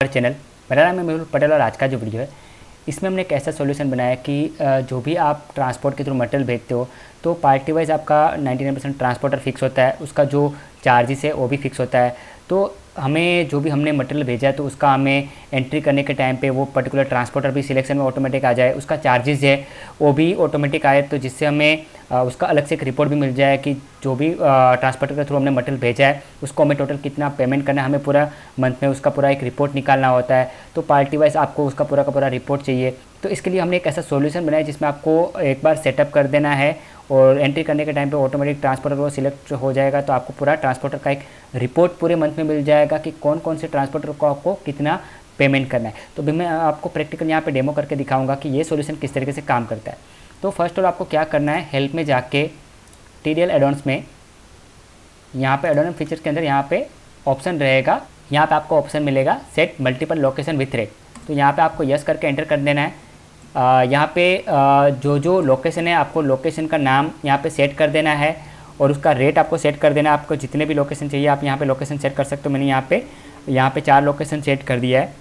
हमारे चैनल। मेरा नाम है मेहुल पटेल और आज का जो वीडियो है इसमें हमने एक ऐसा सॉल्यूशन बनाया कि जो भी आप ट्रांसपोर्ट के थ्रू मटेरियल भेजते हो तो पार्टी वाइज आपका 99% ट्रांसपोर्टर फिक्स होता है, उसका जो चार्जेस है वो भी फिक्स होता है। तो हमें जो भी हमने मटेरियल भेजा है तो उसका हमें एंट्री करने के टाइम पे वो पर्टिकुलर ट्रांसपोर्टर भी सिलेक्शन में ऑटोमेटिक आ जाए, उसका चार्जेस है वो भी ऑटोमेटिक आए, तो जिससे हमें उसका अलग से एक रिपोर्ट भी मिल जाए कि जो भी ट्रांसपोर्टर के थ्रू हमने मटेरियल भेजा है उसको हमें टोटल कितना पेमेंट करना है, हमें पूरा मंथ में उसका पूरा एक रिपोर्ट निकालना होता है। तो पार्टी वाइज आपको उसका पूरा का पूरा रिपोर्ट चाहिए, तो इसके लिए हमने एक ऐसा सॉल्यूशन बनाया जिसमें आपको एक बार सेटअप कर देना है और एंट्री करने के टाइम पे ऑटोमेटिक ट्रांसपोर्टर वो सिलेक्ट हो जाएगा। तो आपको पूरा ट्रांसपोर्टर का एक रिपोर्ट पूरे मंथ में मिल जाएगा कि कौन कौन से ट्रांसपोर्टर को आपको कितना पेमेंट करना है। तो भी मैं आपको प्रैक्टिकल यहाँ पे डेमो करके दिखाऊंगा कि ये सॉल्यूशन किस तरीके से काम करता है। तो फर्स्ट ऑल आपको क्या करना है, हेल्प में जाके टीडीएल एडॉन्स में यहाँ पे एडॉन फीचर्स के अंदर यहाँ पे ऑप्शन रहेगा, यहाँ पे आपको ऑप्शन मिलेगा set multiple location with rate. तो यहाँ पे आपको यस करके एंटर कर देना है। यहाँ पे जो लोकेशन है आपको लोकेशन का नाम यहाँ पे सेट कर देना है और उसका रेट आपको सेट कर देना है। आपको जितने भी लोकेशन चाहिए आप यहाँ पे लोकेशन सेट कर सकते हो। मैंने यहाँ पे 4 लोकेशन सेट कर दिया है।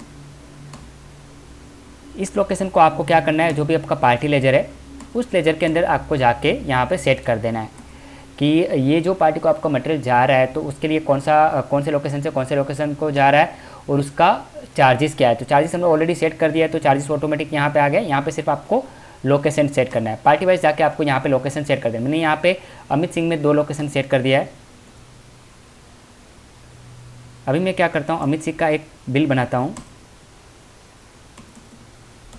इस लोकेशन को आपको क्या करना है, जो भी आपका पार्टी लेजर है उस लेजर के अंदर आपको जाके यहाँ पे सेट कर देना है कि ये जो पार्टी को आपका मटेरियल जा रहा है तो उसके लिए कौन से लोकेशन से कौन से लोकेशन को जा रहा है और उसका चार्जेस क्या है। तो चार्जेस हमने ऑलरेडी सेट कर दिया है, तो चार्जेस ऑटोमेटिक यहाँ पे आ गया। यहाँ पे सिर्फ आपको लोकेशन सेट करना है, पार्टी वाइज जाके आपको यहाँ पे लोकेशन सेट कर देना। मैंने यहाँ पे अमित सिंह में 2 लोकेशन सेट कर दिया है। अभी मैं क्या करता हूँ, अमित सिंह का एक बिल बनाता हूँ।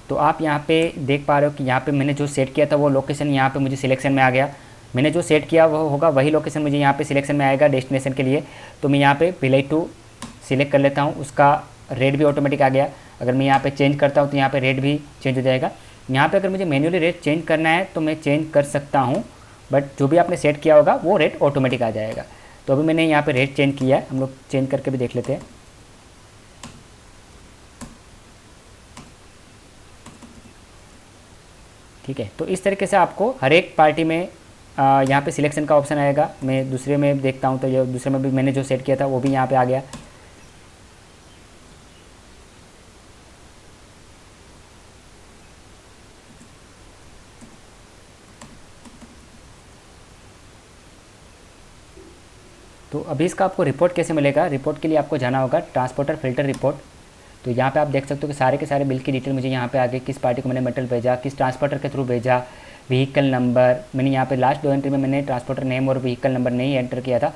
तो आप यहाँ पे देख पा रहे हो कि यहाँ पे मैंने जो सेट किया था वो लोकेशन यहाँ पे मुझे सिलेक्शन में आ गया। मैंने जो सेट किया वो होगा वही लोकेशन मुझे यहाँ पे सिलेक्शन में आएगा डेस्टिनेशन के लिए। तो मैं यहाँ पे भिलाई टू सिलेक्ट कर लेता हूँ, उसका रेट भी ऑटोमेटिक आ गया। अगर मैं यहाँ पे चेंज करता हूँ तो यहाँ पे रेट भी चेंज हो जाएगा। यहाँ पे अगर मुझे मैन्युअली रेट चेंज करना है तो मैं चेंज कर सकता हूँ, बट जो भी आपने सेट किया होगा वो रेट ऑटोमेटिक आ जाएगा। तो अभी मैंने यहाँ पे रेट चेंज किया है, हम लोग चेंज करके भी देख लेते हैं। ठीक है, तो इस तरीके से आपको हर एक पार्टी में यहाँ पे सिलेक्शन का ऑप्शन आएगा। मैं दूसरे में देखता हूँ तो ये दूसरे में भी मैंने जो सेट किया था वो भी यहाँ पे आ गया। तो अभी इसका आपको रिपोर्ट कैसे मिलेगा, रिपोर्ट के लिए आपको जाना होगा ट्रांसपोर्टर फिल्टर रिपोर्ट। तो यहाँ पे आप देख सकते हो कि सारे के सारे बिल की डिटेल मुझे यहाँ पे आ गई, किस पार्टी को मैंने मटेरियल भेजा, किस ट्रांसपोर्टर के थ्रू भेजा, व्हीकल नंबर। मैंने यहाँ पे लास्ट 2 एंट्री में मैंने ट्रांसपोर्टर नेम और व्हीकल नंबर नहीं एंटर किया था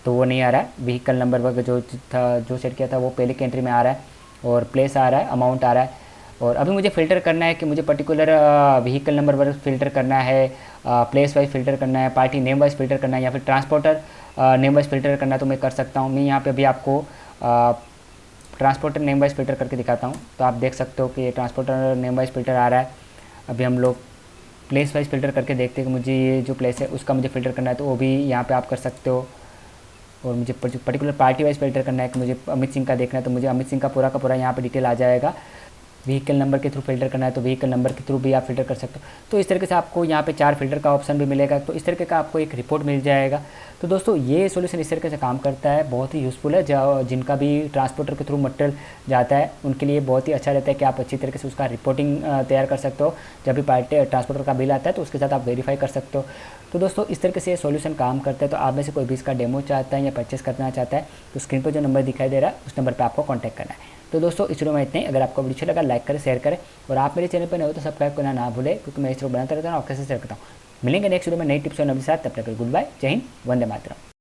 तो वो नहीं आ रहा है। व्हीकल नंबर वगैरह जो था जो सेट किया था वो पहले की एंट्री में आ रहा है और प्लेस आ रहा है, अमाउंट आ रहा है। और अभी मुझे फ़िल्टर करना है कि मुझे particular vehicle number wise filter करना है, प्लेस वाइज फ़िल्टर करना है, पार्टी नेम वाइज फ़िल्टर करना है या फिर ट्रांसपोर्टर नेम वाइज फ़िल्टर करना है तो मैं कर सकता हूँ। मैं यहाँ पे अभी आपको ट्रांसपोर्टर नेम वाइज फ़िल्टर करके दिखाता हूँ। तो आप देख सकते हो कि ये ट्रांसपोर्टर नेम वाइज फ़िल्टर आ रहा है। अभी हम लोग प्लेस वाइज फ़िल्टर करके देखते हैं कि मुझे ये जो प्लेस है उसका मुझे फ़िल्टर करना है तो वो भी यहाँ पे आप कर सकते हो। और मुझे पर्टिकुलर पार्टी वाइज फ़िल्टर करना है कि मुझे अमित सिंह का देखना है तो मुझे अमित सिंह का पूरा यहाँ पे डिटेल आ जाएगा। व्हीकल नंबर के थ्रू फ़िल्टर करना है तो व्हीकल नंबर के थ्रू भी आप फ़िल्टर कर सकते हो। तो इस तरीके से आपको यहाँ पे 4 फ़िल्टर का ऑप्शन भी मिलेगा, तो इस तरीके का आपको एक रिपोर्ट मिल जाएगा। तो दोस्तों ये सॉल्यूशन इस तरीके से काम करता है, बहुत ही यूज़फुल है। जिनका भी ट्रांसपोर्टर के थ्रू मटेरियल जाता है उनके लिए बहुत ही अच्छा रहता है कि आप अच्छी तरीके से उसका रिपोर्टिंग तैयार कर सकते हो। जब भी पार्टी ट्रांसपोर्टर का बिल आता है तो उसके साथ आप वेरीफाई कर सकते हो। तो दोस्तों इस तरीके से ये सॉल्यूशन काम करता है। तो आप में से कोई भी इसका डेमो चाहता है या परचेस करना चाहता है तो स्क्रीन पर जो नंबर दिखाई दे रहा है उस नंबर पर आपको कॉन्टैक्ट करना है। तो दोस्तों इस वीडियो में इतने ही। अगर आपको वीडियो अच्छा लगा लाइक करें, शेयर करें और आप मेरे चैनल पर नए हो तो सब्सक्राइब करना ना भूलें, क्योंकि मैं इस वीडियो बनाता रहता हूँ और कैसे शेयर करता हूँ। मिलेंगे नेक्स्ट वीडियो में नई टिप्स और नए साथ। तब तक गुड बाय, जय हिंद, वंदे मातरम।